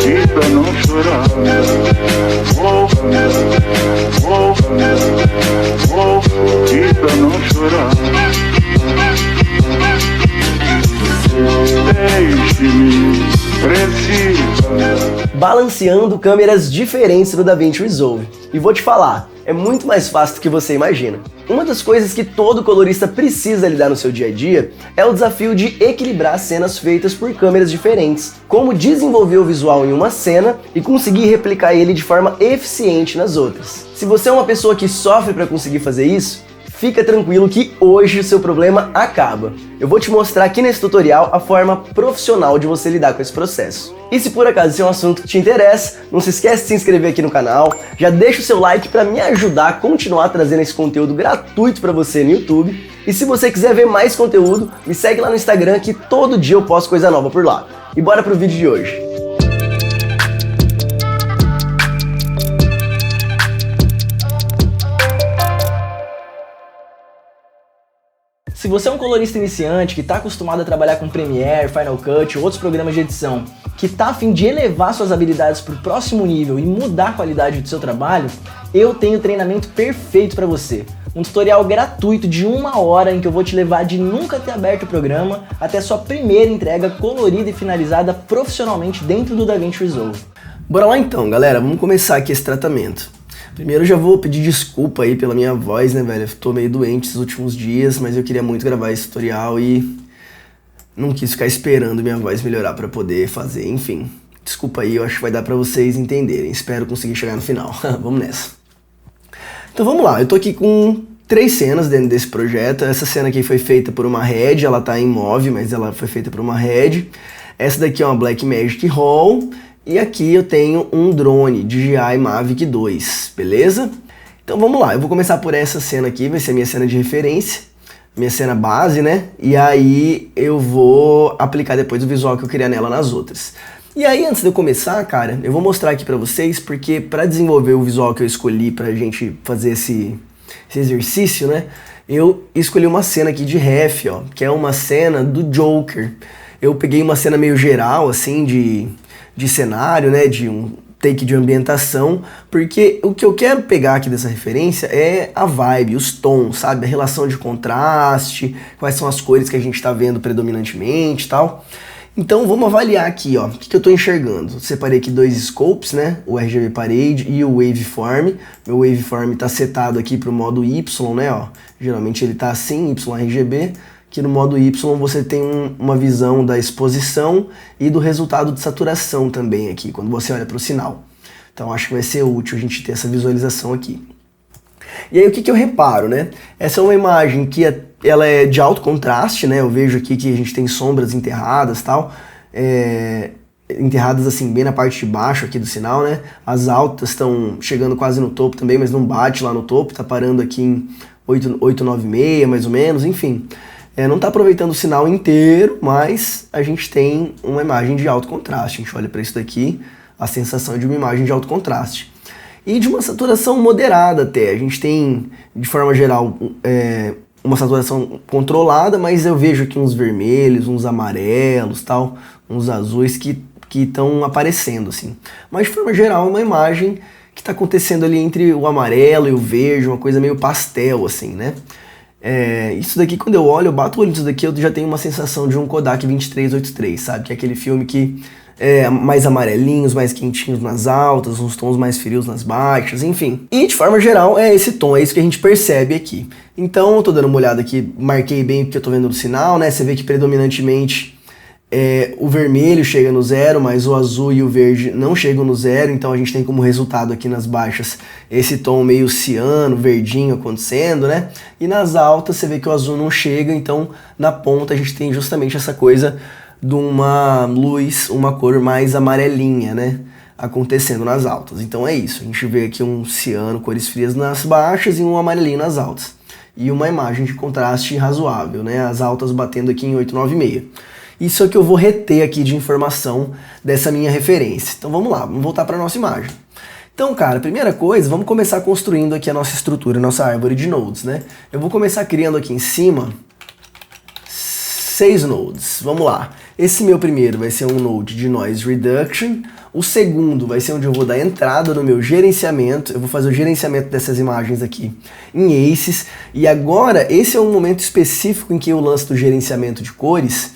E pra não chorar, e pra não chorar, deixe-me, precisa. Balanceando câmeras diferentes do DaVinci Resolve. E vou te falar, é muito mais fácil do que você imagina. Uma das coisas que todo colorista precisa lidar no seu dia a dia é o desafio de equilibrar cenas feitas por câmeras diferentes. Como desenvolver o visual em uma cena e conseguir replicar ele de forma eficiente nas outras. Se você é uma pessoa que sofre para conseguir fazer isso, fica tranquilo que hoje o seu problema acaba. Eu vou te mostrar aqui nesse tutorial a forma profissional de você lidar com esse processo. E se por acaso esse é um assunto que te interessa, não se esquece de se inscrever aqui no canal, já deixa o seu like para me ajudar a continuar trazendo esse conteúdo gratuito para você no YouTube. E se você quiser ver mais conteúdo, me segue lá no Instagram que todo dia eu posto coisa nova por lá. E bora pro vídeo de hoje. Se você é um colorista iniciante que está acostumado a trabalhar com Premiere, Final Cut ou outros programas de edição, que está a fim de elevar suas habilidades para o próximo nível e mudar a qualidade do seu trabalho, eu tenho o treinamento perfeito para você. Um tutorial gratuito de 1 hora em que eu vou te levar de nunca ter aberto o programa até sua primeira entrega colorida e finalizada profissionalmente dentro do DaVinci Resolve. Bora lá então, galera, vamos começar aqui esse tratamento. Primeiro eu já vou pedir desculpa aí pela minha voz, né, velho? Eu tô meio doente esses últimos dias, mas eu queria muito gravar esse tutorial e não quis ficar esperando minha voz melhorar pra poder fazer, enfim. Desculpa aí, eu acho que vai dar pra vocês entenderem. Espero conseguir chegar no final. Vamos nessa. Então vamos lá, eu tô aqui com 3 cenas dentro desse projeto. Essa cena aqui foi feita por uma Red, ela tá em MOV, mas ela foi feita por uma Red. Essa daqui é uma Blackmagic Raw. E aqui eu tenho um drone DJI Mavic 2, beleza? Então vamos lá, eu vou começar por essa cena aqui, vai ser a minha cena de referência, minha cena base, né? E aí eu vou aplicar depois o visual que eu queria nela nas outras. E aí antes de eu começar, cara, eu vou mostrar aqui pra vocês, porque pra desenvolver o visual que eu escolhi pra gente fazer esse exercício, né? Eu escolhi uma cena aqui de ref, ó, que é uma cena do Joker. Eu peguei uma cena meio geral, assim, de cenário, né, de um take de ambientação, porque o que eu quero pegar aqui dessa referência é a vibe, os tons, sabe, a relação de contraste, quais são as cores que a gente está vendo predominantemente e tal. Então vamos avaliar aqui, ó, o que eu estou enxergando. Separei aqui 2 scopes, né, o RGB Parade e o Waveform. Meu Waveform está setado aqui para o modo Y, né, ó, geralmente ele está assim, YRGB. Que no modo Y você tem uma visão da exposição e do resultado de saturação também aqui, quando você olha para o sinal. Então acho que vai ser útil a gente ter essa visualização aqui. E aí o que eu reparo, né? Essa é uma imagem que ela é de alto contraste, né? Eu vejo aqui que a gente tem sombras enterradas e tal, enterradas assim bem na parte de baixo aqui do sinal, né? As altas estão chegando quase no topo também, mas não bate lá no topo, tá parando aqui em 896 mais ou menos, enfim. Não está aproveitando o sinal inteiro, mas a gente tem uma imagem de alto contraste. A gente olha para isso daqui, a sensação de uma imagem de alto contraste. E de uma saturação moderada até. A gente tem, de forma geral, uma saturação controlada, mas eu vejo aqui uns vermelhos, uns amarelos, tal, uns azuis que estão aparecendo, assim. Mas de forma geral, é uma imagem que está acontecendo ali entre o amarelo e o verde, uma coisa meio pastel, assim, né? Isso daqui, quando eu olho, eu bato o olho nisso daqui, eu já tenho uma sensação de um Kodak 2383, sabe? Que é aquele filme que é mais amarelinhos, mais quentinhos nas altas, uns tons mais frios nas baixas, enfim. E de forma geral é esse tom, é isso que a gente percebe aqui. Então eu tô dando uma olhada aqui, marquei bem o que eu tô vendo no sinal, né? Você vê que predominantemente o vermelho chega no 0, mas o azul e o verde não chegam no 0, então a gente tem como resultado aqui nas baixas esse tom meio ciano, verdinho acontecendo, né? E nas altas você vê que o azul não chega, então na ponta a gente tem justamente essa coisa de uma luz, uma cor mais amarelinha, né? Acontecendo nas altas. Então é isso, a gente vê aqui um ciano, cores frias nas baixas e um amarelinho nas altas. E uma imagem de contraste razoável, né? As altas batendo aqui em 896. Isso é o que eu vou reter aqui de informação dessa minha referência. Então vamos lá, vamos voltar para a nossa imagem. Então, cara, primeira coisa, vamos começar construindo aqui a nossa estrutura, a nossa árvore de nodes, né? Eu vou começar criando aqui em cima 6 nodes. Vamos lá. Esse meu primeiro vai ser um node de Noise Reduction. O segundo vai ser onde eu vou dar entrada no meu gerenciamento. Eu vou fazer o gerenciamento dessas imagens aqui em Aces. E agora, esse é um momento específico em que eu lanço do gerenciamento de cores,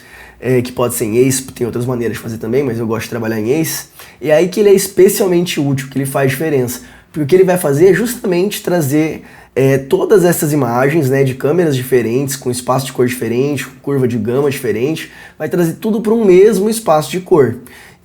que pode ser em Aces, tem outras maneiras de fazer também, mas eu gosto de trabalhar em Aces. E é aí que ele é especialmente útil, que ele faz diferença. Porque o que ele vai fazer é justamente trazer todas essas imagens, né, de câmeras diferentes, com espaço de cor diferente, com curva de gama diferente, vai trazer tudo para um mesmo espaço de cor.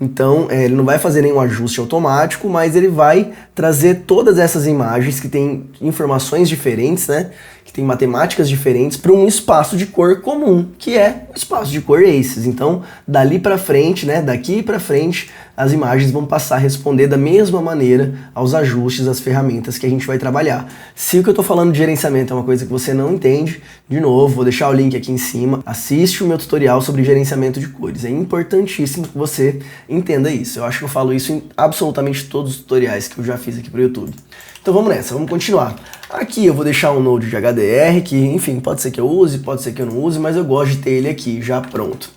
Então, ele não vai fazer nenhum ajuste automático, mas ele vai trazer todas essas imagens que têm informações diferentes, né, que tem matemáticas diferentes, para um espaço de cor comum, que é o espaço de cor Aces. Então, dali para frente, né, daqui para frente, as imagens vão passar a responder da mesma maneira aos ajustes, às ferramentas que a gente vai trabalhar. Se o que eu estou falando de gerenciamento é uma coisa que você não entende, de novo, vou deixar o link aqui em cima, assiste o meu tutorial sobre gerenciamento de cores. É importantíssimo que você entenda isso. Eu acho que eu falo isso em absolutamente todos os tutoriais que eu já fiz aqui para o YouTube. Então vamos nessa, vamos continuar. Aqui eu vou deixar um node de HDR, que enfim, pode ser que eu use, pode ser que eu não use, mas eu gosto de ter ele aqui já pronto.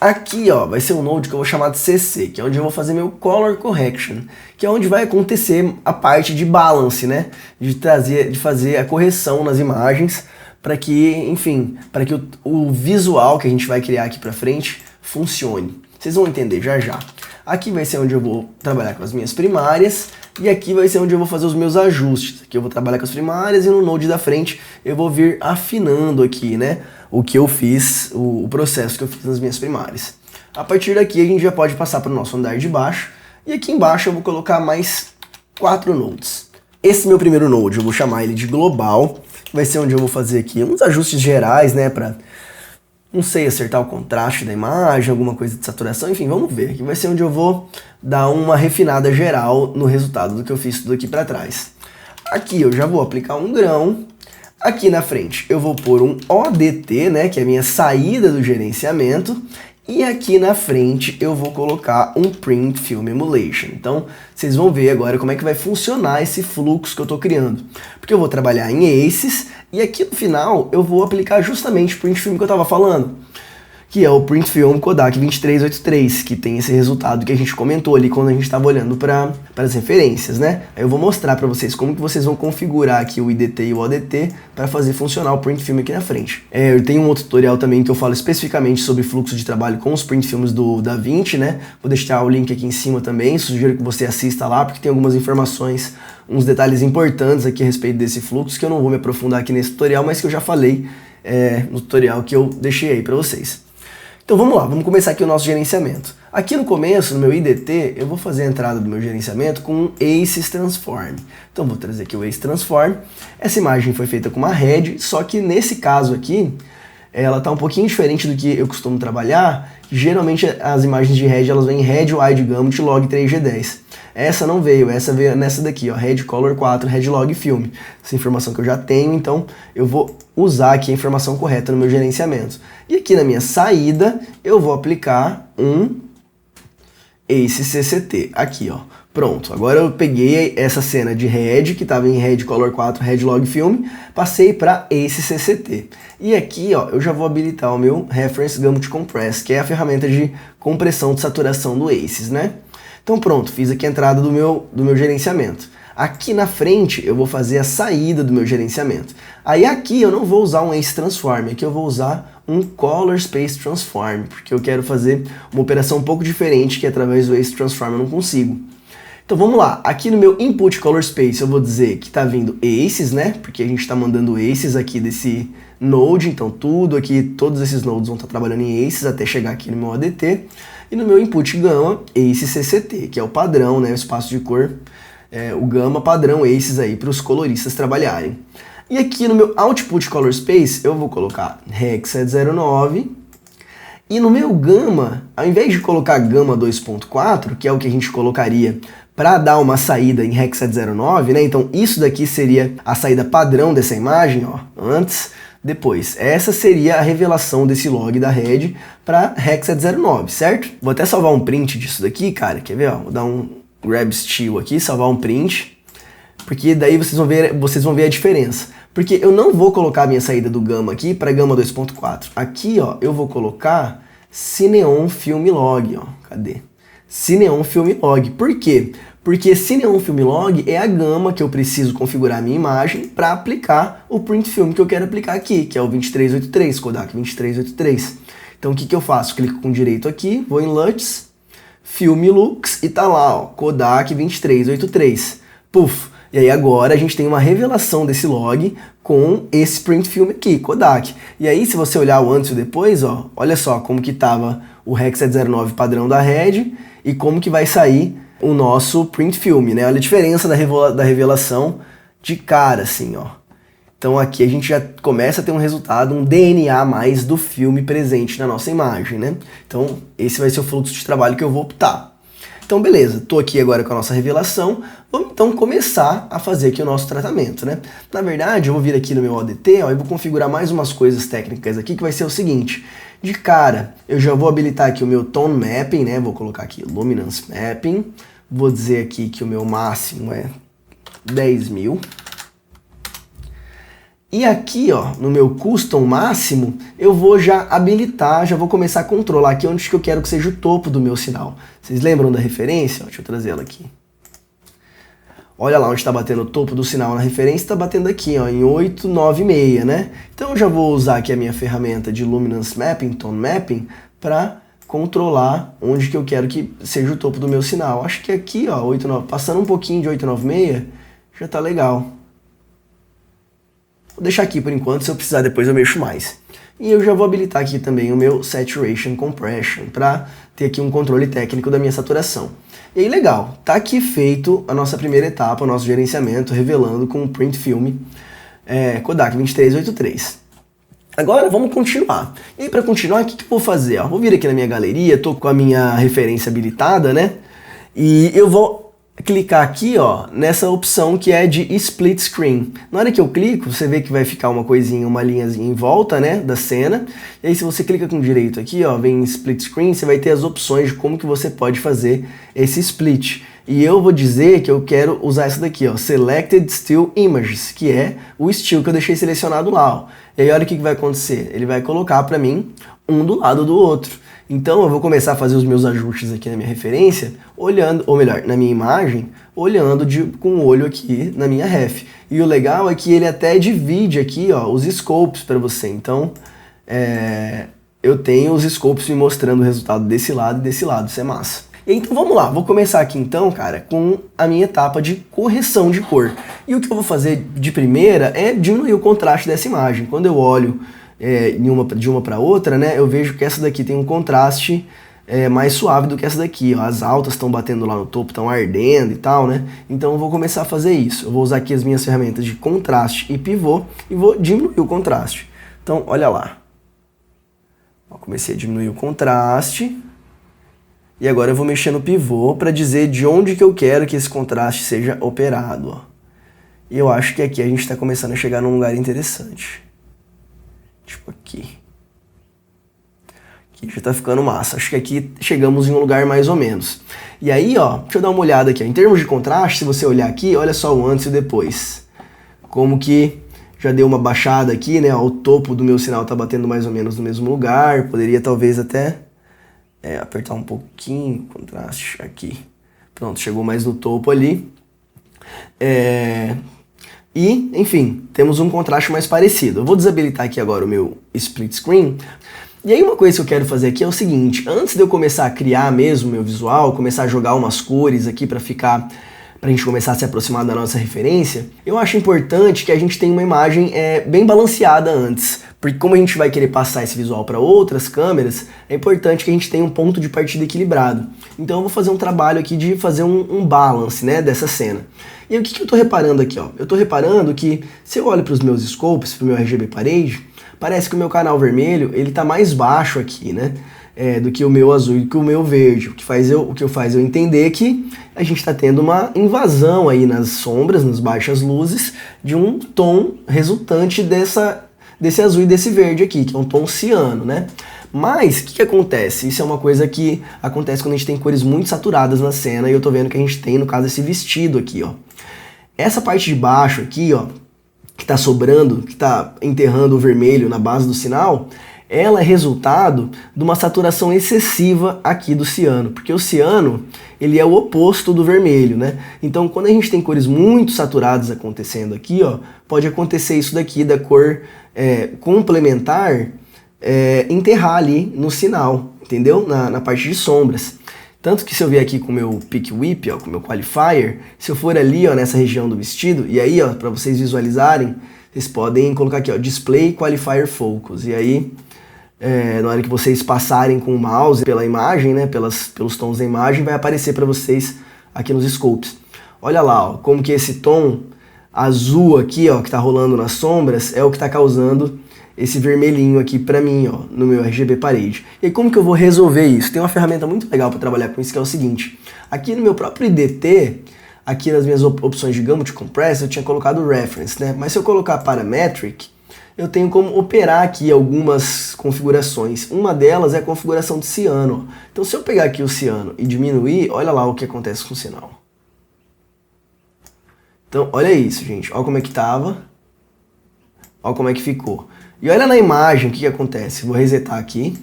Aqui, ó, vai ser um node que eu vou chamar de CC, que é onde eu vou fazer meu Color Correction, que é onde vai acontecer a parte de balance, né? De fazer a correção nas imagens para que, enfim, para que o visual que a gente vai criar aqui para frente funcione. Vocês vão entender já já. Aqui vai ser onde eu vou trabalhar com as minhas primárias e aqui vai ser onde eu vou fazer os meus ajustes. Aqui eu vou trabalhar com as primárias e no node da frente eu vou vir afinando aqui, né? O que eu fiz, o processo que eu fiz nas minhas primárias. A partir daqui a gente já pode passar para o nosso andar de baixo e aqui embaixo eu vou colocar mais 4 nodes. Esse meu primeiro node eu vou chamar ele de global, vai ser onde eu vou fazer aqui uns ajustes gerais, né, para, não sei, acertar o contraste da imagem, alguma coisa de saturação, enfim, vamos ver. Aqui vai ser onde eu vou dar uma refinada geral no resultado do que eu fiz tudo aqui para trás. Aqui eu já vou aplicar um grão. Aqui na frente eu vou pôr um ODT, né, que é a minha saída do gerenciamento, e aqui na frente eu vou colocar um Print Film Emulation. Então vocês vão ver agora como é que vai funcionar esse fluxo que eu estou criando. Porque eu vou trabalhar em Aces e aqui no final eu vou aplicar justamente o Print Film que eu estava falando, que é o Print Film Kodak 2383, que tem esse resultado que a gente comentou ali quando a gente estava olhando para as referências, né? Aí eu vou mostrar para vocês como que vocês vão configurar aqui o IDT e o ODT para fazer funcionar o Print Film aqui na frente. Eu tenho um outro tutorial também que eu falo especificamente sobre fluxo de trabalho com os Print Films do DaVinci, né? Vou deixar o link aqui em cima também, sugiro que você assista lá, porque tem algumas informações, uns detalhes importantes aqui a respeito desse fluxo, que eu não vou me aprofundar aqui nesse tutorial, mas que eu já falei no tutorial que eu deixei aí para vocês. Então vamos lá, vamos começar aqui o nosso gerenciamento. Aqui no começo, no meu IDT, eu vou fazer a entrada do meu gerenciamento com um Aces Transform. Então vou trazer aqui o Aces Transform. Essa imagem foi feita com uma Red, só que nesse caso aqui, ela está um pouquinho diferente do que eu costumo trabalhar. Geralmente as imagens de Red, elas vêm em Red Wide Gamut Log 3G10. Essa não veio, essa veio nessa daqui, ó, Red Color 4, Red Log Film. Essa informação que eu já tenho, então eu vou usar aqui a informação correta no meu gerenciamento. E aqui na minha saída, eu vou aplicar um Aces CCT, aqui, ó. Pronto, agora eu peguei essa cena de Red, que estava em Red Color 4, Red Log Film, passei para Aces CCT. E aqui, ó, eu já vou habilitar o meu Reference Gamut Compress, que é a ferramenta de compressão de saturação do Aces, né? Então pronto, fiz aqui a entrada do meu gerenciamento. Aqui na frente eu vou fazer a saída do meu gerenciamento. Aí aqui eu não vou usar um Aces Transform, aqui eu vou usar um Color Space Transform, porque eu quero fazer uma operação um pouco diferente que através do Aces Transform eu não consigo. Então vamos lá, aqui no meu Input Color Space eu vou dizer que está vindo Aces, né? Porque a gente está mandando Aces aqui desse node, então tudo aqui, todos esses nodes vão estar trabalhando em Aces até chegar aqui no meu ADT. E no meu Input Gamma, Aces CCT, que é o padrão, né? O espaço de cor, o Gamma padrão Aces aí para os coloristas trabalharem. E aqui no meu Output Color Space eu vou colocar Rec 709. E no meu Gamma, ao invés de colocar Gamma 2.4, que é o que a gente colocaria para dar uma saída em Rec 709, né? Então isso daqui seria a saída padrão dessa imagem, ó, antes, depois. Essa seria a revelação desse log da Red para Rec 709, certo? Vou até salvar um print disso daqui, cara, quer ver? Ó? Vou dar um grab steal aqui, salvar um print, porque daí vocês vão ver a diferença. Porque eu não vou colocar a minha saída do Gamma aqui para Gamma 2.4. Aqui, ó, eu vou colocar Cineon Film Log, ó. Cadê? Cineon Film Log. Por quê? Porque Cineon Film Log é a gama que eu preciso configurar a minha imagem para aplicar o print film que eu quero aplicar aqui, que é o 2383, Kodak 2383. Então o que eu faço? Clico com direito aqui, vou em LUTs, Film Lux e tá lá, ó, Kodak 2383. Puf! E aí agora a gente tem uma revelação desse log com esse print film aqui, Kodak. E aí se você olhar o antes e o depois, ó, olha só como que tava o REC 709 padrão da Red e como que vai sair o nosso print film, né? Olha a diferença da revelação de cara, assim, ó. Então aqui a gente já começa a ter um resultado, um DNA a mais do filme presente na nossa imagem, né? Então esse vai ser o fluxo de trabalho que eu vou optar. Então beleza, tô aqui agora com a nossa revelação, vamos então começar a fazer aqui o nosso tratamento, né? Na verdade, eu vou vir aqui no meu ODT, ó, e vou configurar mais umas coisas técnicas aqui, que vai ser o seguinte. De cara, eu já vou habilitar aqui o meu Tone Mapping, né? Vou colocar aqui Luminance Mapping, vou dizer aqui que o meu máximo é 10.000. E aqui, ó, no meu Custom máximo, eu vou já habilitar, já vou começar a controlar aqui onde que eu quero que seja o topo do meu sinal. Vocês lembram da referência? Ó, deixa eu trazer ela aqui. Olha lá onde está batendo o topo do sinal na referência, está batendo aqui, ó, em 896, né? Então eu já vou usar aqui a minha ferramenta de Luminance Mapping, Tone Mapping, para controlar onde que eu quero que seja o topo do meu sinal. Acho que aqui, ó, 89, passando um pouquinho de 896, já está legal. Vou deixar aqui por enquanto, se eu precisar depois eu mexo mais. E eu já vou habilitar aqui também o meu Saturation Compression, para ter aqui um controle técnico da minha saturação. E aí legal, tá aqui feito a nossa primeira etapa, o nosso gerenciamento, revelando com o Print Film Kodak 2383. Agora vamos continuar. E aí para continuar, o que eu vou fazer? Ó, vou vir aqui na minha galeria, tô com a minha referência habilitada, né? E eu vou clicar aqui, ó, nessa opção que é de Split Screen. Na hora que eu clico, você vê que vai ficar uma coisinha, uma linhazinha em volta, né, da cena. E aí se você clica com direito aqui, ó, vem em Split Screen, você vai ter as opções de como que você pode fazer esse split. E eu vou dizer que eu quero usar essa daqui, ó, Selected Still Images, que é o still que eu deixei selecionado lá, ó. E aí olha o que vai acontecer. Ele vai colocar para mim um do lado do outro. Então eu vou começar a fazer os meus ajustes aqui na minha referência, olhando, ou melhor, na minha imagem, olhando com o olho aqui na minha ref. E o legal é que ele até divide aqui, ó, os scopes para você. Então eu tenho os scopes me mostrando o resultado desse lado e desse lado, isso é massa. E então vamos lá, vou começar aqui então, cara, com a minha etapa de correção de cor. E o que eu vou fazer de primeira é diminuir o contraste dessa imagem. Quando eu olho de uma para outra, né, eu vejo que essa daqui tem um contraste mais suave do que essa daqui, ó. As altas estão batendo lá no topo, estão ardendo e tal, né? Então eu vou começar a fazer isso. Eu vou usar aqui as minhas ferramentas de contraste e pivô e vou diminuir o contraste. Então, olha lá. Ó, comecei a diminuir o contraste. E agora eu vou mexer no pivô para dizer de onde que eu quero que esse contraste seja operado, ó. E eu acho que aqui a gente está começando a chegar num lugar interessante. Tipo aqui. Aqui já tá ficando massa. Acho que aqui chegamos em um lugar mais ou menos. E aí, ó, deixa eu dar uma olhada aqui. Ó. Em termos de contraste, se você olhar aqui, olha só o antes e o depois. Como que já deu uma baixada aqui, né? Ó, o topo do meu sinal tá batendo mais ou menos no mesmo lugar. Poderia talvez até apertar um pouquinho o contraste aqui. Pronto, chegou mais no topo ali. E, enfim, temos um contraste mais parecido. Eu vou desabilitar aqui agora o meu split screen. E aí uma coisa que eu quero fazer aqui é o seguinte, antes de eu começar a criar mesmo o meu visual, começar a jogar umas cores aqui pra gente começar a se aproximar da nossa referência, eu acho importante que a gente tenha uma imagem bem balanceada antes. Porque como a gente vai querer passar esse visual para outras câmeras, é importante que a gente tenha um ponto de partida equilibrado. Então eu vou fazer um trabalho aqui de fazer um balance, né, dessa cena. E aí, o que eu tô reparando aqui, ó? Eu tô reparando que se eu olho para os meus scopes, para o meu RGB parede, parece que o meu canal vermelho, ele tá mais baixo aqui, né? Do que o meu azul e do que o meu verde. O que faz eu entender que a gente está tendo uma invasão aí nas sombras, nas baixas luzes, de um tom resultante desse azul e desse verde aqui, que é um tom ciano, né? Mas, o que acontece? Isso é uma coisa que acontece quando a gente tem cores muito saturadas na cena, e eu tô vendo que a gente tem, no caso, esse vestido aqui, ó. Essa parte de baixo aqui, ó, que está sobrando, que está enterrando o vermelho na base do sinal, ela é resultado de uma saturação excessiva aqui do ciano, porque o ciano ele é o oposto do vermelho, né? Então, quando a gente tem cores muito saturadas acontecendo aqui, ó, pode acontecer isso daqui da cor complementar enterrar ali no sinal, entendeu? Na parte de sombras. Tanto que se eu vier aqui com o meu Pick Whip, ó, com o meu Qualifier, se eu for ali, ó, nessa região do vestido, e aí, ó, para vocês visualizarem, vocês podem colocar aqui, ó, Display Qualifier Focus, e aí na hora que vocês passarem com o mouse pela imagem, né, pelos tons da imagem, vai aparecer para vocês aqui nos scopes. Olha lá, ó, como que esse tom azul aqui, ó, que tá rolando nas sombras, é o que tá causando esse vermelhinho aqui pra mim, ó, no meu RGB parede. E aí, como que eu vou resolver isso? Tem uma ferramenta muito legal para trabalhar com isso, que é o seguinte. Aqui no meu próprio IDT, aqui nas minhas opções de Gamut Compress, eu tinha colocado Reference, né? Mas se eu colocar Parametric, eu tenho como operar aqui algumas configurações. Uma delas é a configuração de ciano. Então, se eu pegar aqui o ciano e diminuir, olha lá o que acontece com o sinal. Então, olha isso, gente. Olha como é que tava. Olha como é que ficou. E olha na imagem o que acontece. Vou resetar aqui.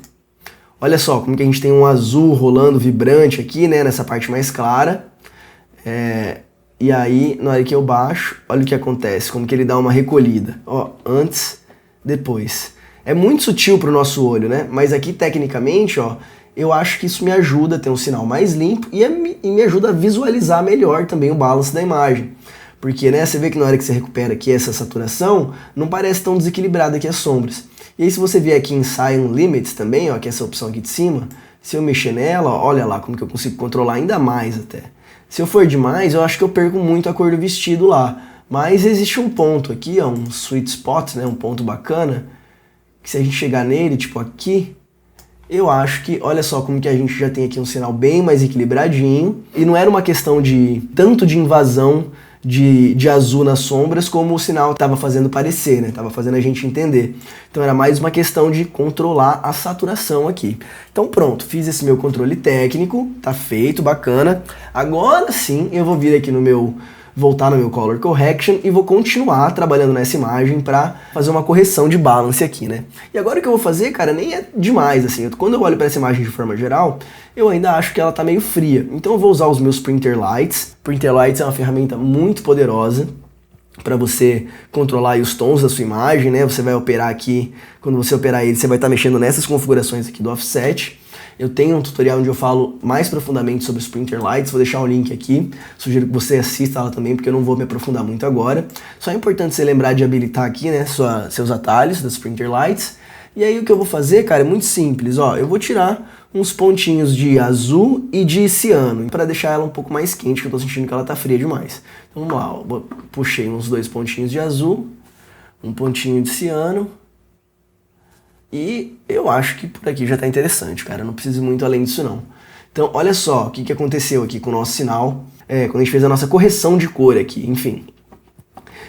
Olha só como que a gente tem um azul rolando vibrante aqui, né? Nessa parte mais clara. E aí, na hora que eu baixo, olha o que acontece. Como que ele dá uma recolhida. Ó, antes, depois. É muito sutil para o nosso olho, né? Mas aqui, tecnicamente, ó, eu acho que isso me ajuda a ter um sinal mais limpo e me ajuda a visualizar melhor também o balance da imagem. Porque, né, você vê que na hora que você recupera aqui essa saturação, não parece tão desequilibrada aqui as sombras. E aí se você vier aqui em Cyan Limits também, ó, que é essa opção aqui de cima, se eu mexer nela, ó, olha lá como que eu consigo controlar ainda mais até. Se eu for demais, eu acho que eu perco muito a cor do vestido lá. Mas existe um ponto aqui, ó, um sweet spot, né, um ponto bacana, que se a gente chegar nele, tipo aqui, eu acho que, olha só como que a gente já tem aqui um sinal bem mais equilibradinho. E não era uma questão de tanto de invasão de azul nas sombras, como o sinal estava fazendo parecer, né? Tava fazendo a gente entender. Então era mais uma questão de controlar a saturação aqui. Então pronto, fiz esse meu controle técnico, tá feito, bacana. Agora sim eu vou vir aqui voltar no meu Color Correction e vou continuar trabalhando nessa imagem para fazer uma correção de balance aqui, né? E agora o que eu vou fazer, cara, nem é demais, assim. Quando eu olho para essa imagem de forma geral, eu ainda acho que ela tá meio fria. Então eu vou usar os meus Printer Lights. Printer Lights é uma ferramenta muito poderosa para você controlar aí os tons da sua imagem, né? Você vai operar aqui, quando você operar ele, você vai estar mexendo nessas configurações aqui do offset. Eu tenho um tutorial onde eu falo mais profundamente sobre os Printer Lights, vou deixar o link aqui, sugiro que você assista ela também, porque eu não vou me aprofundar muito agora. Só é importante você lembrar de habilitar aqui, né, seus atalhos das Printer Lights. E aí o que eu vou fazer, cara, é muito simples, ó, eu vou tirar uns pontinhos de azul e de ciano, para deixar ela um pouco mais quente, que eu tô sentindo que ela tá fria demais. Então vamos lá, ó, puxei uns 2 pontinhos de azul, um pontinho de ciano. E eu acho que por aqui já tá interessante, cara. Não preciso muito além disso, não. Então, olha só o que aconteceu aqui com o nosso sinal, quando a gente fez a nossa correção de cor aqui, enfim.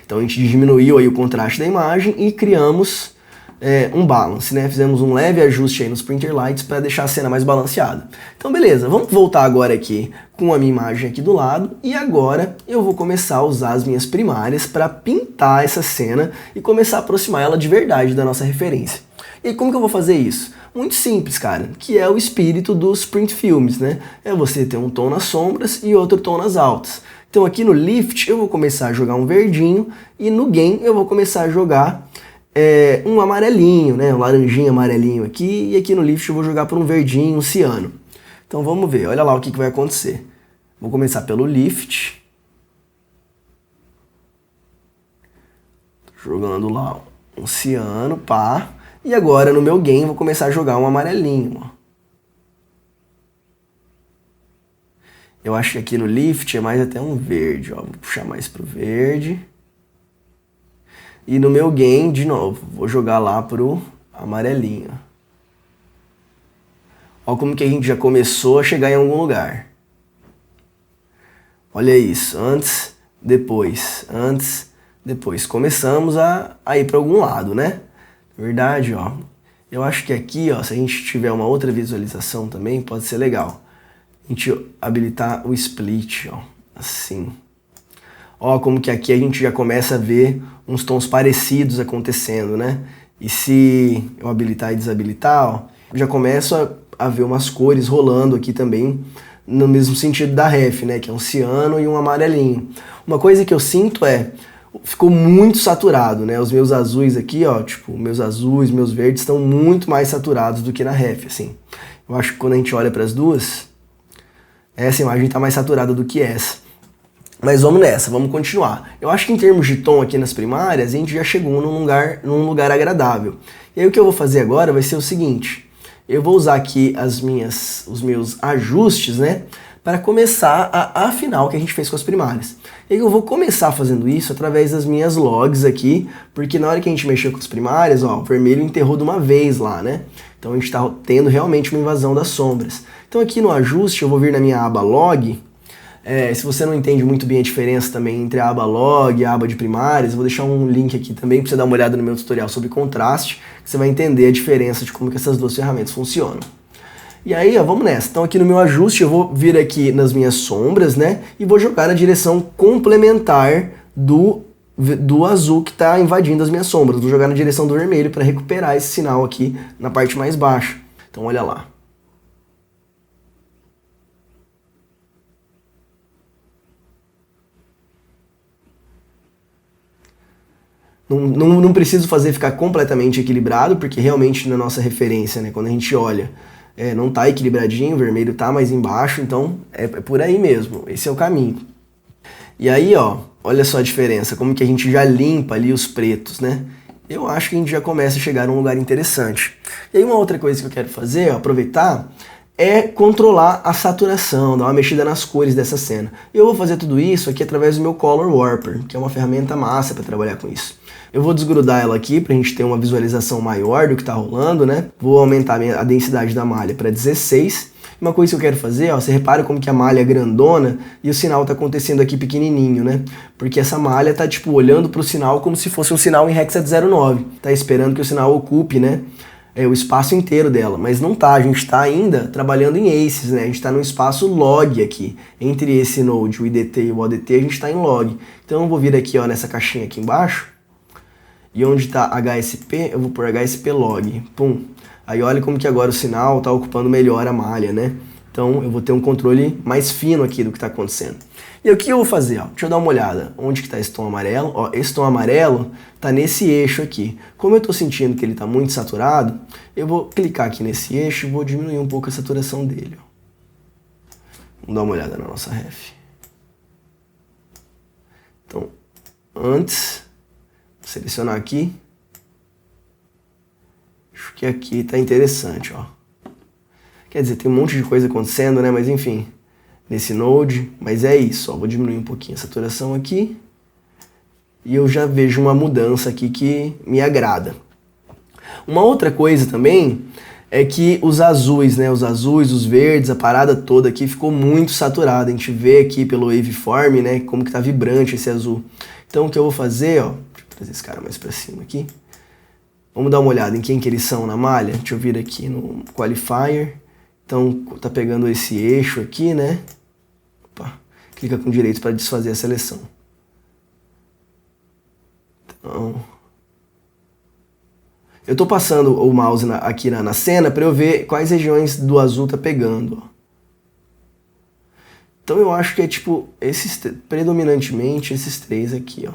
Então, a gente diminuiu aí o contraste da imagem e criamos um balance, né? Fizemos um leve ajuste aí nos Printer Lights para deixar a cena mais balanceada. Então, beleza. Vamos voltar agora aqui com a minha imagem aqui do lado. E agora eu vou começar a usar as minhas primárias para pintar essa cena e começar a aproximar ela de verdade da nossa referência. E como que eu vou fazer isso? Muito simples, cara, que é o espírito dos print filmes, né? É você ter um tom nas sombras e outro tom nas altas. Então aqui no Lift eu vou começar a jogar um verdinho e no Gain eu vou começar a jogar um amarelinho, né? Um laranjinho amarelinho aqui, e aqui no Lift eu vou jogar por um verdinho, um ciano. Então vamos ver, olha lá o que vai acontecer. Vou começar pelo Lift. Jogando lá um ciano, pá. E agora no meu Gain vou começar a jogar um amarelinho, ó. Eu acho que aqui no Lift é mais até um verde, ó. Vou puxar mais pro verde. E no meu Gain, de novo, vou jogar lá pro amarelinho. Ó como que a gente já começou a chegar em algum lugar. Olha isso, antes, depois, antes, depois. Começamos a ir para algum lado, né? Verdade, ó. Eu acho que aqui, ó, se a gente tiver uma outra visualização também, pode ser legal. A gente habilitar o split, ó, assim. Ó, como que aqui a gente já começa a ver uns tons parecidos acontecendo, né? E se eu habilitar e desabilitar, ó, já começo a ver umas cores rolando aqui também, no mesmo sentido da ref, né? Que é um ciano e um amarelinho. Uma coisa que eu sinto ficou muito saturado, né? Os meus azuis aqui, ó, tipo, meus azuis, meus verdes estão muito mais saturados do que na ref, assim. Eu acho que quando a gente olha para as duas, essa imagem tá mais saturada do que essa. Mas vamos nessa, vamos continuar. Eu acho que em termos de tom aqui nas primárias, a gente já chegou num lugar agradável. E aí o que eu vou fazer agora vai ser o seguinte. Eu vou usar aqui os meus ajustes, né? Para começar a afinar o que a gente fez com as primárias. E aí eu vou começar fazendo isso através das minhas logs aqui, porque na hora que a gente mexeu com as primárias, ó, o vermelho enterrou de uma vez lá, né? Então a gente está tendo realmente uma invasão das sombras. Então aqui no ajuste eu vou vir na minha aba log. Se você não entende muito bem a diferença também entre a aba log e a aba de primárias, eu vou deixar um link aqui também para você dar uma olhada no meu tutorial sobre contraste, que você vai entender a diferença de como que essas duas ferramentas funcionam. E aí, ó, vamos nessa. Então aqui no meu ajuste eu vou vir aqui nas minhas sombras, né, e vou jogar na direção complementar do azul que está invadindo as minhas sombras. Vou jogar na direção do vermelho para recuperar esse sinal aqui na parte mais baixa. Então olha lá. Não preciso fazer ficar completamente equilibrado, porque realmente na nossa referência, né, quando a gente olha, não tá equilibradinho, o vermelho tá mais embaixo, então é por aí mesmo, esse é o caminho. E aí, ó, olha só a diferença, como que a gente já limpa ali os pretos, né? Eu acho que a gente já começa a chegar num lugar interessante. E aí uma outra coisa que eu quero fazer, ó, aproveitar, é controlar a saturação, dar uma mexida nas cores dessa cena. Eu vou fazer tudo isso aqui através do meu Color Warper, que é uma ferramenta massa para trabalhar com isso. Eu vou desgrudar ela aqui para a gente ter uma visualização maior do que está rolando, né? Vou aumentar a densidade da malha para 16. Uma coisa que eu quero fazer, ó, você repara como que a malha é grandona e o sinal está acontecendo aqui pequenininho, né? Porque essa malha está tipo olhando para o sinal como se fosse um sinal em Hexa 09. Tá esperando que o sinal ocupe, né? O espaço inteiro dela, mas não tá, a gente está ainda trabalhando em ACES, né? A gente está no espaço log aqui, entre esse node, o IDT e o ODT, a gente está em log. Então eu vou vir aqui, ó, nessa caixinha aqui embaixo, e onde está HSP, eu vou por HSP log, pum. Aí olha como que agora o sinal está ocupando melhor a malha, né? Então eu vou ter um controle mais fino aqui do que está acontecendo. E aí, o que eu vou fazer? Ó? Deixa eu dar uma olhada. Onde que está esse tom amarelo? Ó, esse tom amarelo está nesse eixo aqui. Como eu estou sentindo que ele está muito saturado, eu vou clicar aqui nesse eixo e vou diminuir um pouco a saturação dele. Ó. Vamos dar uma olhada na nossa ref. Então, antes, vou selecionar aqui. Acho que aqui está interessante, ó. Quer dizer, tem um monte de coisa acontecendo, né? Mas enfim, nesse node, mas é isso, ó. Vou diminuir um pouquinho a saturação aqui. E eu já vejo uma mudança aqui que me agrada. Uma outra coisa também é que os azuis, né? Os azuis, os verdes, a parada toda aqui ficou muito saturada. A gente vê aqui pelo waveform, né? Como que tá vibrante esse azul. Então o que eu vou fazer, ó. Deixa eu trazer esse cara mais pra cima aqui. Vamos dar uma olhada em quem que eles são na malha. Deixa eu vir aqui no Qualifier. Então, tá pegando esse eixo aqui, né? Opa, clica com direito para desfazer a seleção. Então, eu tô passando o mouse aqui na cena para eu ver quais regiões do azul tá pegando. Ó. Então eu acho que é tipo, predominantemente esses três aqui, ó.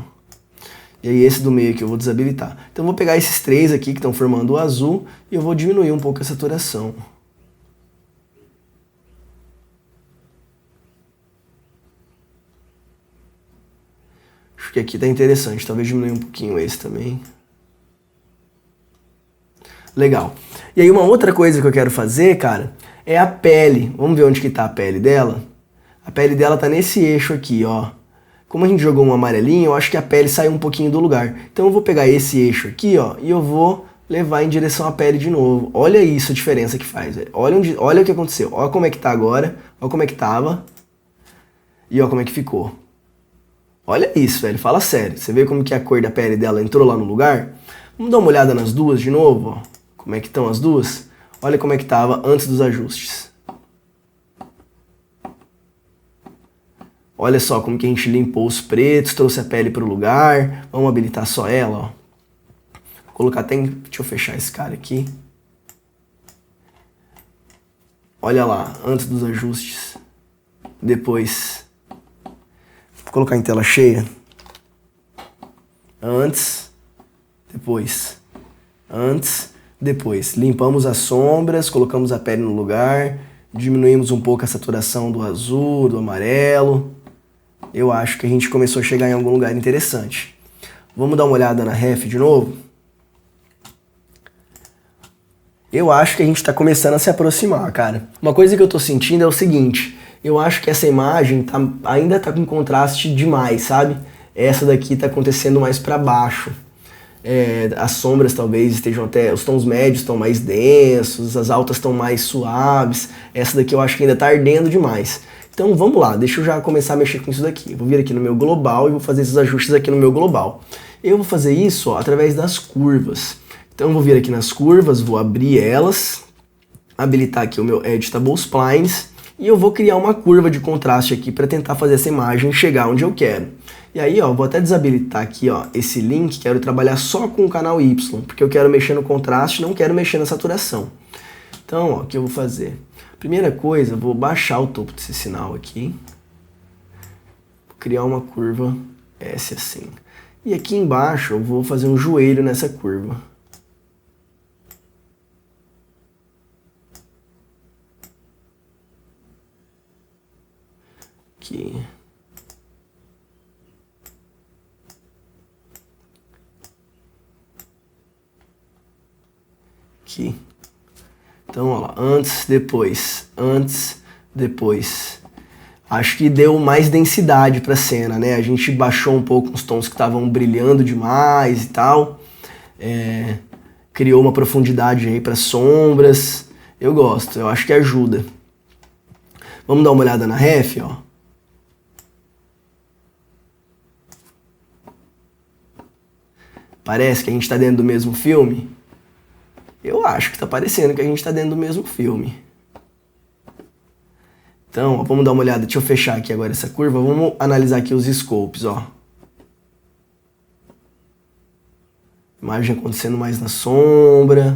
E aí esse do meio aqui eu vou desabilitar. Então eu vou pegar esses três aqui que estão formando o azul e eu vou diminuir um pouco a saturação. Acho que aqui tá interessante, talvez diminuir um pouquinho esse também. Legal. E aí uma outra coisa que eu quero fazer, cara, é a pele. Vamos ver onde que tá a pele dela? A pele dela tá nesse eixo aqui, ó. Como a gente jogou um amarelinho, eu acho que a pele saiu um pouquinho do lugar. Então eu vou pegar esse eixo aqui, ó, e eu vou levar em direção à pele de novo. Olha isso, a diferença que faz, velho. Olha o que aconteceu. Olha como é que tá agora, olha como é que tava e olha como é que ficou. Olha isso, velho, fala sério. Você vê como que a cor da pele dela entrou lá no lugar? Vamos dar uma olhada nas duas de novo, ó. Como é que estão as duas? Olha como é que tava antes dos ajustes. Olha só como que a gente limpou os pretos, trouxe a pele para o lugar. Vamos habilitar só ela, ó. Vou colocar até... Deixa eu fechar esse cara aqui. Olha lá, antes dos ajustes. Depois. Vou colocar em tela cheia. Antes. Depois. Antes. Depois. Limpamos as sombras, colocamos a pele no lugar. Diminuímos um pouco a saturação do azul, do amarelo. Eu acho que a gente começou a chegar em algum lugar interessante. Vamos dar uma olhada na ref de novo? Eu acho que a gente está começando a se aproximar, cara. Uma coisa que eu tô sentindo é o seguinte. Eu acho que essa imagem ainda tá com contraste demais, sabe? Essa daqui tá acontecendo mais para baixo. As sombras talvez estejam até... Os tons médios estão mais densos, as altas estão mais suaves. Essa daqui eu acho que ainda tá ardendo demais. Então vamos lá, deixa eu já começar a mexer com isso daqui. Vou vir aqui no meu global e vou fazer esses ajustes aqui no meu global. Eu vou fazer isso, ó, através das curvas. Então eu vou vir aqui nas curvas, vou abrir elas, habilitar aqui o meu Editable Splines e eu vou criar uma curva de contraste aqui para tentar fazer essa imagem chegar onde eu quero. E aí, ó, vou até desabilitar aqui, ó, esse link, quero trabalhar só com o canal Y, porque eu quero mexer no contraste, não quero mexer na saturação. Então, ó, o que eu vou fazer? Primeira coisa, vou baixar o topo desse sinal aqui. Vou criar uma curva S assim. E aqui embaixo eu vou fazer um joelho nessa curva. Aqui. Aqui. Então, ó lá, antes, depois, Acho que deu mais densidade pra cena, né? A gente baixou um pouco os tons que estavam brilhando demais e tal. Criou uma profundidade aí para sombras. Eu gosto, eu acho que ajuda. Vamos dar uma olhada na ref, ó. Parece que a gente tá dentro do mesmo filme? Eu acho que tá parecendo que a gente tá dentro do mesmo filme. Então, ó, vamos dar uma olhada. Deixa eu fechar aqui agora essa curva. Vamos analisar aqui os scopes, ó. Imagem acontecendo mais na sombra.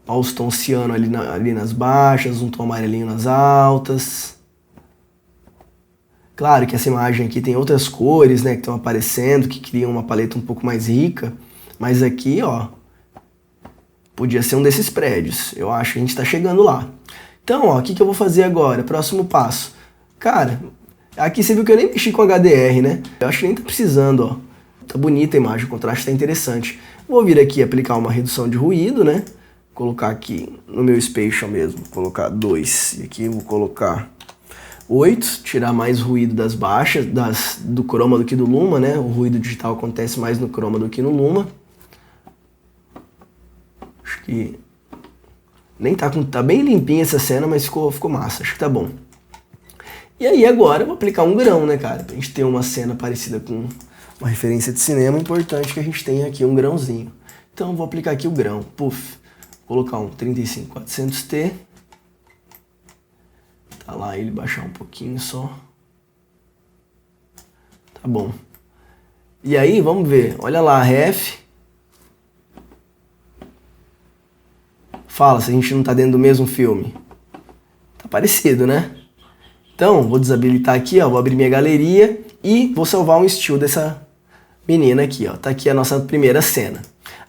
Ó, os tons ciano ali nas baixas, um tom amarelinho nas altas. Claro que essa imagem aqui tem outras cores, né, que estão aparecendo, que criam uma paleta um pouco mais rica. Mas aqui, ó, podia ser um desses prédios. Eu acho que a gente tá chegando lá. Então, ó, o que eu vou fazer agora? Próximo passo. Cara, aqui você viu que eu nem mexi com HDR, né? Eu acho que nem tá precisando, ó. Tá bonita a imagem, o contraste tá interessante. Vou vir aqui e aplicar uma redução de ruído, né? Colocar aqui no meu Spatial mesmo, vou colocar 2. E aqui eu vou colocar 8, tirar mais ruído das baixas, do Chroma do que do Luma, né? O ruído digital acontece mais no Chroma do que no Luma. Acho que nem tá bem limpinha essa cena, mas ficou massa, acho que tá bom. E aí agora eu vou aplicar um grão, né, cara? Pra gente ter uma cena parecida com uma referência de cinema, é importante que a gente tenha aqui um grãozinho. Então eu vou aplicar aqui o grão, puff. Vou colocar um 35400T. Tá lá, ele baixar um pouquinho só. Tá bom. E aí, vamos ver. Olha lá a ref. Fala se a gente não tá dentro do mesmo filme. Tá parecido, né? Então, vou desabilitar aqui, ó. Vou abrir minha galeria e vou salvar um estilo dessa menina aqui, ó. Tá aqui a nossa primeira cena.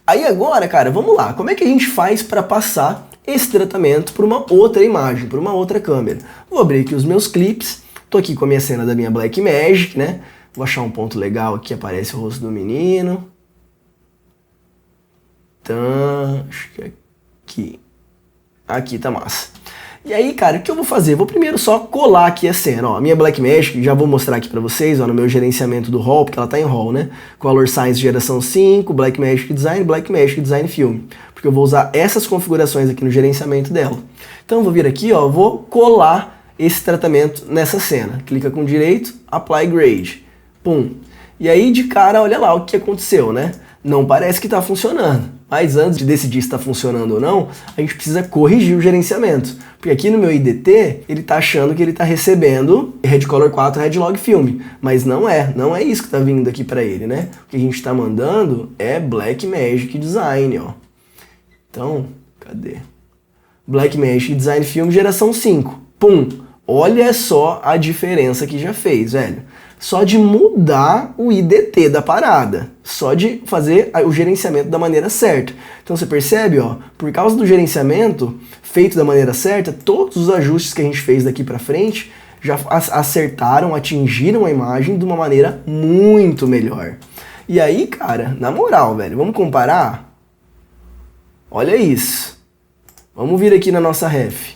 Aí agora, cara, vamos lá. Como é que a gente faz para passar esse tratamento para uma outra imagem, para uma outra câmera? Vou abrir aqui os meus clips. Tô aqui com a minha cena da minha Blackmagic, né? Vou achar um ponto legal aqui, aparece o rosto do menino. Então, acho que aqui. Aqui tá massa. E aí, cara, o que eu vou fazer? Vou primeiro só colar aqui a cena, ó. A minha Blackmagic, já vou mostrar aqui pra vocês, ó, no meu gerenciamento do RAW, porque ela tá em RAW, né? Color Size geração 5, Blackmagic Design Film. Porque eu vou usar essas configurações aqui no gerenciamento dela. Então eu vou vir aqui, ó, vou colar esse tratamento nessa cena. Clica com direito, Apply Grade. Pum. E aí, de cara, olha lá o que aconteceu, né? Não parece que tá funcionando. Mas antes de decidir se está funcionando ou não, a gente precisa corrigir o gerenciamento. Porque aqui no meu IDT, ele está achando que ele está recebendo Red Color 4 Red Log Film. Mas não é isso que está vindo aqui para ele, né? O que a gente está mandando é Blackmagic Design, ó. Então, cadê? Blackmagic Design Film geração 5. Pum! Olha só a diferença que já fez, velho. Só de mudar o IDT da parada. Só de fazer o gerenciamento da maneira certa. Então você percebe, ó, por causa do gerenciamento feito da maneira certa, todos os ajustes que a gente fez daqui pra frente já acertaram, atingiram a imagem de uma maneira muito melhor. E aí, cara, na moral, velho, vamos comparar? Olha isso. Vamos vir aqui na nossa ref.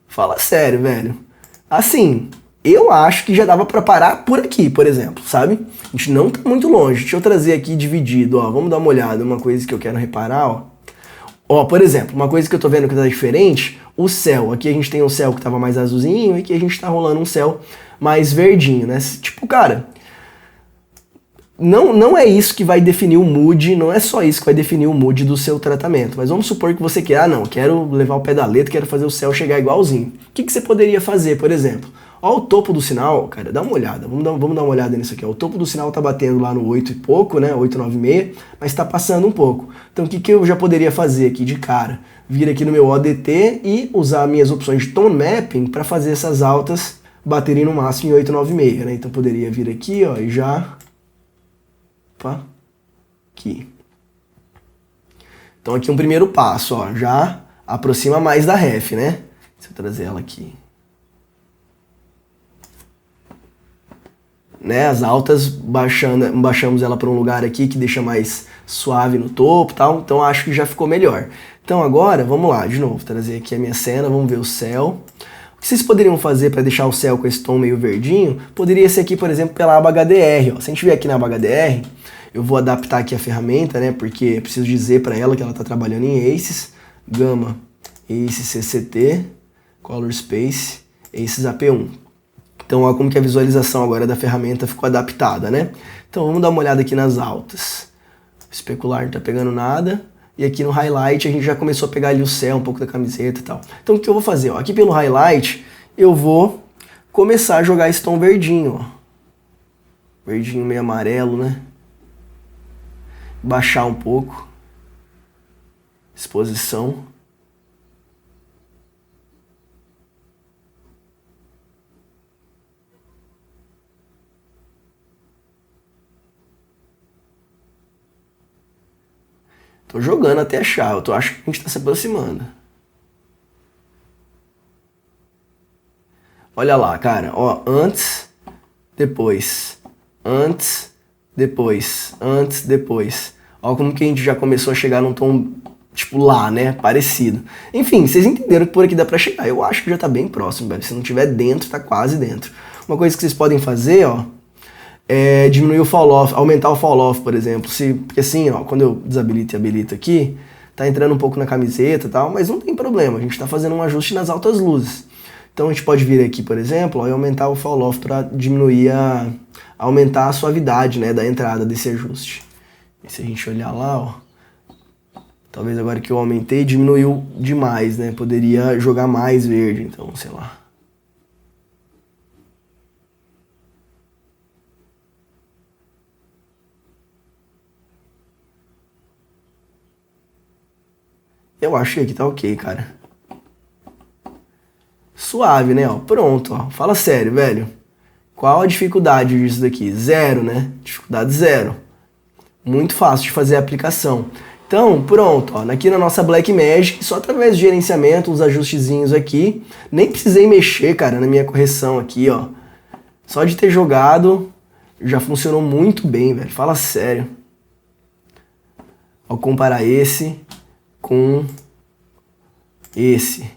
Fala sério, velho. Assim, eu acho que já dava pra parar por aqui, por exemplo, sabe? A gente não tá muito longe. Deixa eu trazer aqui dividido, ó. Vamos dar uma olhada, uma coisa que eu quero reparar, ó. Ó, por exemplo, uma coisa que eu tô vendo que tá diferente, o céu. Aqui a gente tem um céu que tava mais azulzinho e aqui a gente tá rolando um céu mais verdinho, né? Tipo, cara, não é isso que vai definir o mood, não é só isso que vai definir o mood do seu tratamento. Mas vamos supor que você quer, quero levar o pé da letra, quero fazer o céu chegar igualzinho. O que você poderia fazer, por exemplo? Ó, o topo do sinal, cara, dá uma olhada, vamos dar uma olhada nisso aqui. Ó. O topo do sinal tá batendo lá no 8 e pouco, né, 896, mas tá passando um pouco. Então o que eu já poderia fazer aqui de cara? Vir aqui no meu ODT e usar minhas opções de tone mapping para fazer essas altas baterem no máximo em 896, né? Então poderia vir aqui, ó, e já... Opa, aqui. Então aqui um primeiro passo, ó, já aproxima mais da ref, né? Deixa eu trazer ela aqui. Né, as altas baixamos ela para um lugar aqui que deixa mais suave no topo e tal, então acho que já ficou melhor. Então agora, vamos lá, de novo, trazer aqui a minha cena, vamos ver o céu. O que vocês poderiam fazer para deixar o céu com esse tom meio verdinho, poderia ser aqui, por exemplo, pela aba HDR. Ó. Se a gente vier aqui na aba HDR, eu vou adaptar aqui a ferramenta, né, porque eu preciso dizer para ela que ela está trabalhando em Aces, Gama, Aces CCT, Color Space, Aces AP1. Então, olha como que a visualização agora da ferramenta ficou adaptada, né? Então, vamos dar uma olhada aqui nas altas. O especular não tá pegando nada. E aqui no highlight a gente já começou a pegar ali o céu, um pouco da camiseta e tal. Então, o que eu vou fazer? Ó, aqui pelo highlight, eu vou começar a jogar esse tom verdinho, ó. Verdinho meio amarelo, né? Baixar um pouco. Exposição. Tô jogando até achar, acho que a gente tá se aproximando. Olha lá, cara, ó, antes, depois, antes, depois, antes, depois. Ó como que a gente já começou a chegar num tom, tipo, lá, né, parecido. Enfim, vocês entenderam que por aqui dá pra chegar. Eu acho que já tá bem próximo, velho. Se não tiver dentro, tá quase dentro. Uma coisa que vocês podem fazer, ó, é diminuir o fall off, aumentar o fall off, por exemplo. Porque assim, ó, quando eu desabilito e habilito aqui, tá entrando um pouco na camiseta e tal, mas não tem problema, a gente tá fazendo um ajuste nas altas luzes. Então a gente pode vir aqui, por exemplo, ó, e aumentar o fall off para diminuir aumentar a suavidade, né, da entrada desse ajuste. E se a gente olhar lá, ó, talvez agora que eu aumentei, diminuiu demais, né, poderia jogar mais verde, então, sei lá. Eu acho que aqui tá ok, cara. Suave, né? Ó, pronto, ó. Fala sério, velho. Qual a dificuldade disso daqui? Zero, né? Dificuldade zero. Muito fácil de fazer a aplicação. Então, pronto, ó. Aqui na nossa Blackmagic, só através de gerenciamento, uns ajustezinhos aqui. Nem precisei mexer, cara, na minha correção aqui, ó. Só de ter jogado, já funcionou muito bem, velho. Fala sério. Ao comparar esse com esse.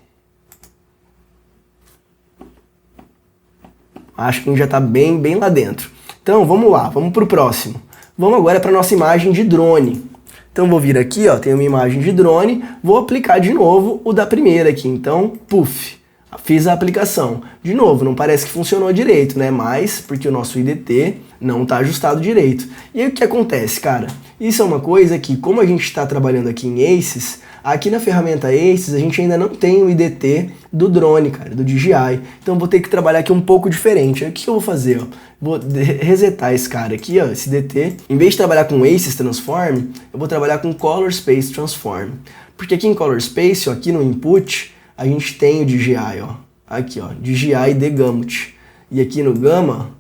Acho que a gente já está bem lá dentro. Então, vamos lá, vamos para o próximo. Vamos agora para a nossa imagem de drone. Então, vou vir aqui, ó, tem uma imagem de drone, vou aplicar de novo o da primeira aqui. Então, puff, Fiz a aplicação. De novo, não parece que funcionou direito, né? Mas porque o nosso IDT não está ajustado direito. E aí o que acontece, cara? Isso é uma coisa que, como a gente está trabalhando aqui em Aces, aqui na ferramenta Aces a gente ainda não tem o IDT do drone, cara, do DJI. Então vou ter que trabalhar aqui um pouco diferente. Aí o que eu vou fazer? Ó? Vou resetar esse cara aqui, ó, esse IDT. Em vez de trabalhar com Aces Transform, eu vou trabalhar com Color Space Transform. Porque aqui em Color Space, ó, aqui no input, a gente tem o DJI, ó. Aqui, ó, DJI D-Gamut. E aqui no Gamma,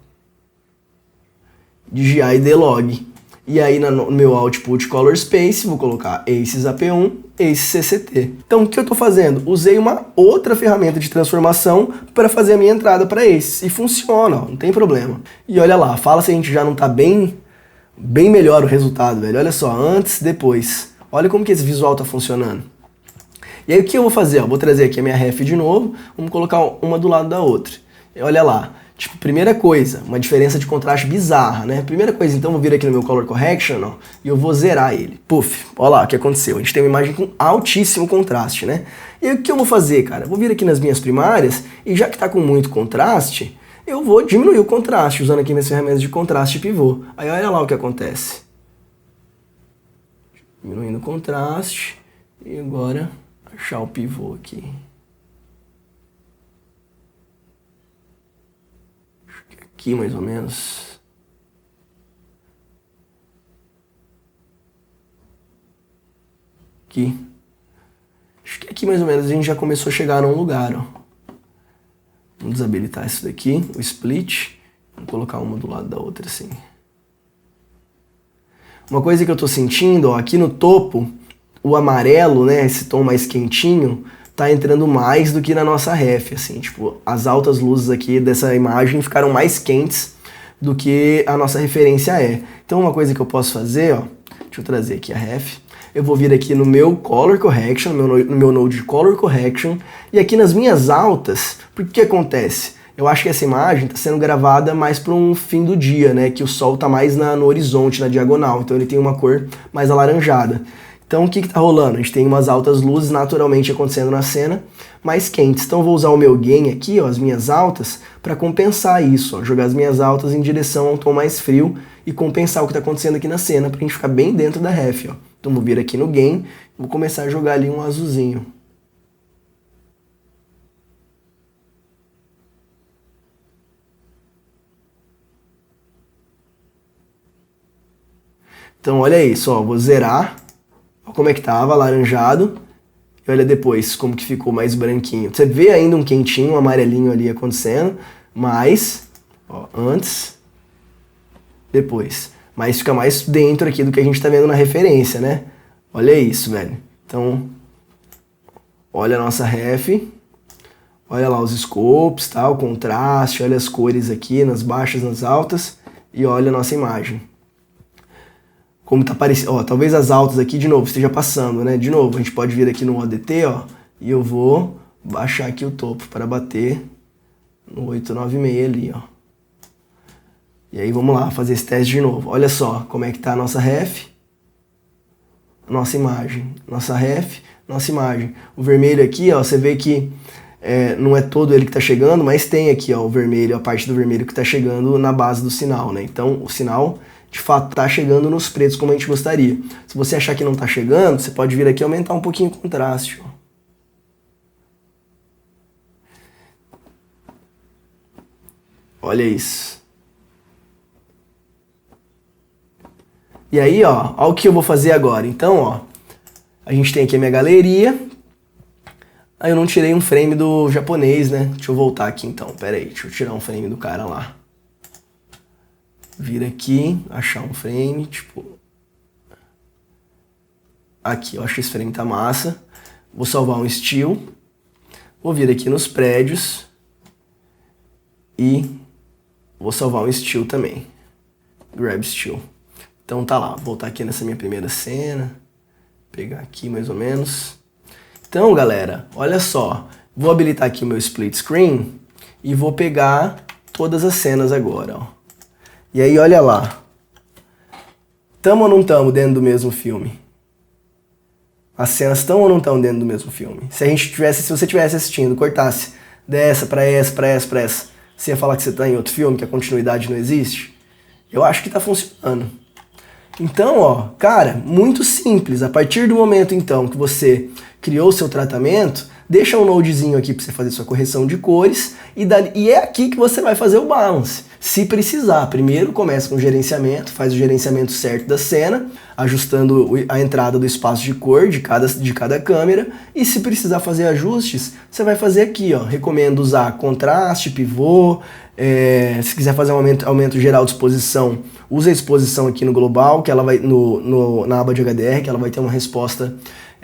DJI D-Log. E aí no meu output Color Space, vou colocar Aces AP1, Aces CCT. Então o que eu estou fazendo? Usei uma outra ferramenta de transformação para fazer a minha entrada para Aces. E funciona, ó, não tem problema. E olha lá, fala se a gente já não está bem melhor o resultado, velho. Olha só, antes, depois. Olha como que esse visual está funcionando. E aí o que eu vou fazer? Eu vou trazer aqui a minha ref de novo, vamos colocar uma do lado da outra. E olha lá, tipo, primeira coisa, uma diferença de contraste bizarra, né? Primeira coisa, então, eu vou vir aqui no meu Color Correction, ó, e eu vou zerar ele. Puf, olha lá o que aconteceu. A gente tem uma imagem com altíssimo contraste, né? E aí o que eu vou fazer, cara? Eu vou vir aqui nas minhas primárias, e já que tá com muito contraste, eu vou diminuir o contraste, usando aqui minhas ferramentas de contraste e pivô. Aí olha lá o que acontece. Diminuindo o contraste, e agora achar o pivô aqui. Acho que aqui mais ou menos. Aqui. Acho que aqui mais ou menos a gente já começou a chegar num lugar, ó. Vamos desabilitar isso daqui, o split. Vamos colocar uma do lado da outra assim. Uma coisa que eu tô sentindo, ó, aqui no topo, o amarelo, né, esse tom mais quentinho, tá entrando mais do que na nossa ref, assim, tipo, as altas luzes aqui dessa imagem ficaram mais quentes do que a nossa referência é. Então uma coisa que eu posso fazer, ó, deixa eu trazer aqui a ref, eu vou vir aqui no meu Color Correction, no meu node de Color Correction, e aqui nas minhas altas, porque que acontece? Eu acho que essa imagem está sendo gravada mais para um fim do dia, né, que o sol tá mais no horizonte, na diagonal, então ele tem uma cor mais alaranjada. Então o que está rolando? A gente tem umas altas luzes naturalmente acontecendo na cena, mais quentes. Então eu vou usar o meu gain aqui, ó, as minhas altas, para compensar isso. Ó, jogar as minhas altas em direção a um tom mais frio e compensar o que está acontecendo aqui na cena, para a gente ficar bem dentro da ref. Ó. Então vou vir aqui no gain, vou começar a jogar ali um azulzinho. Então olha isso, ó, vou zerar. Como é que tava, alaranjado, e olha depois como que ficou mais branquinho. Você vê ainda um quentinho, um amarelinho ali acontecendo, mas, ó, antes, depois. Mas fica mais dentro aqui do que a gente tá vendo na referência, né? Olha isso, velho. Então, olha a nossa ref, olha lá os scopes, tá? O contraste, olha as cores aqui, nas baixas, nas altas, e olha a nossa imagem. Como tá aparecendo, ó, talvez as altas aqui de novo esteja passando, né? De novo, a gente pode vir aqui no ODT, ó, e eu vou baixar aqui o topo para bater no 896 ali, ó. E aí vamos lá, fazer esse teste de novo. Olha só como é que tá a nossa ref, nossa imagem, nossa ref, nossa imagem. O vermelho aqui, ó, você vê que não é todo ele que tá chegando, mas tem aqui, ó, o vermelho, a parte do vermelho que tá chegando na base do sinal, né? Então o sinal de fato tá chegando nos pretos como a gente gostaria. Se você achar que não tá chegando, você pode vir aqui e aumentar um pouquinho o contraste. Ó. Olha isso. E aí, ó, olha o que eu vou fazer agora. Então, ó, a gente tem aqui a minha galeria. Aí eu não tirei um frame do japonês, né? Deixa eu voltar aqui então, pera aí, deixa eu tirar um frame do cara lá. Vir aqui, achar um frame, tipo... Aqui, eu acho que esse frame tá massa. Vou salvar um still. Vou vir aqui nos prédios. E vou salvar um still também. Grab still. Então tá lá, vou voltar aqui nessa minha primeira cena. Pegar aqui mais ou menos. Então, galera, olha só. Vou habilitar aqui o meu split screen. E vou pegar todas as cenas agora, ó. E aí, olha lá. Tamo ou não tamo dentro do mesmo filme? As cenas estão ou não estão dentro do mesmo filme? Se você estivesse assistindo, cortasse dessa pra essa, pra essa, pra essa, você ia falar que você tá em outro filme, que a continuidade não existe? Eu acho que tá funcionando. Então, ó, cara, muito simples. A partir do momento, então, que você criou o seu tratamento, deixa um nodezinho aqui para você fazer sua correção de cores e é aqui que você vai fazer o balance. Se precisar, primeiro começa com o gerenciamento, faz o gerenciamento certo da cena, ajustando a entrada do espaço de cor de cada câmera, e se precisar fazer ajustes, você vai fazer aqui, ó. Recomendo usar contraste, pivô, se quiser fazer um aumento geral de exposição, usa a exposição aqui no global, que ela vai na aba de HDR, que ela vai ter uma resposta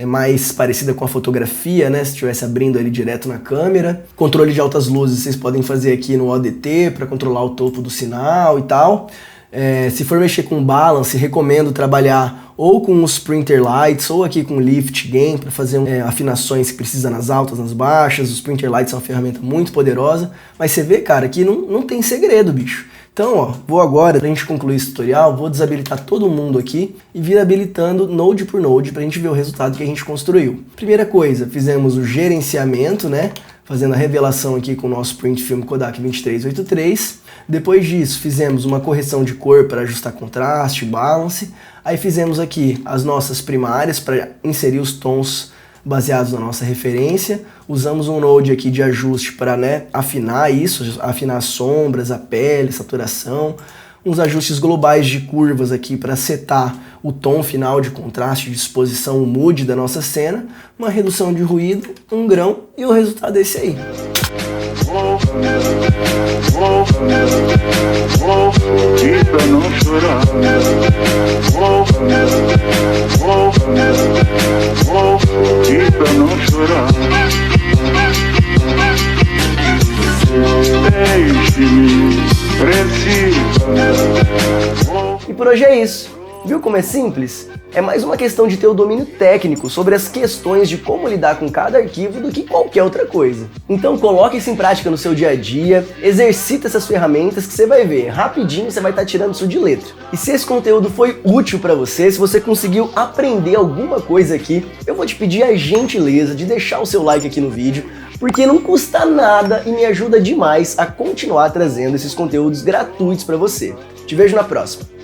mais parecida com a fotografia, né? Se estivesse abrindo ali direto na câmera. Controle de altas luzes vocês podem fazer aqui no ODT para controlar o topo do sinal e tal. Se for mexer com balance, recomendo trabalhar ou com os printer lights ou aqui com lift gain para fazer afinações que precisa nas altas, nas baixas. Os printer lights são uma ferramenta muito poderosa, mas você vê, cara, que não tem segredo, bicho. Então, ó, vou agora, pra gente concluir esse tutorial, vou desabilitar todo mundo aqui e vir habilitando node por node pra gente ver o resultado que a gente construiu. Primeira coisa, fizemos o gerenciamento, né? Fazendo a revelação aqui com o nosso Print Film Kodak 2383. Depois disso, fizemos uma correção de cor para ajustar contraste, balance. Aí fizemos aqui as nossas primárias para inserir os tons baseados na nossa referência. Usamos um node aqui de ajuste para, né, afinar isso, afinar as sombras, a pele, saturação. Uns ajustes globais de curvas aqui para setar o tom final de contraste, de exposição, o mood da nossa cena. Uma redução de ruído, um grão e o resultado é esse aí. Tenta não chorar. Tenta não chorar. Deixe-me, precisa. E por hoje é isso. Viu como é simples? É mais uma questão de ter o domínio técnico sobre as questões de como lidar com cada arquivo do que qualquer outra coisa. Então coloque isso em prática no seu dia a dia, exercita essas ferramentas que você vai ver, rapidinho você vai estar tirando isso de letra. E se esse conteúdo foi útil para você, se você conseguiu aprender alguma coisa aqui, eu vou te pedir a gentileza de deixar o seu like aqui no vídeo, porque não custa nada e me ajuda demais a continuar trazendo esses conteúdos gratuitos para você. Te vejo na próxima.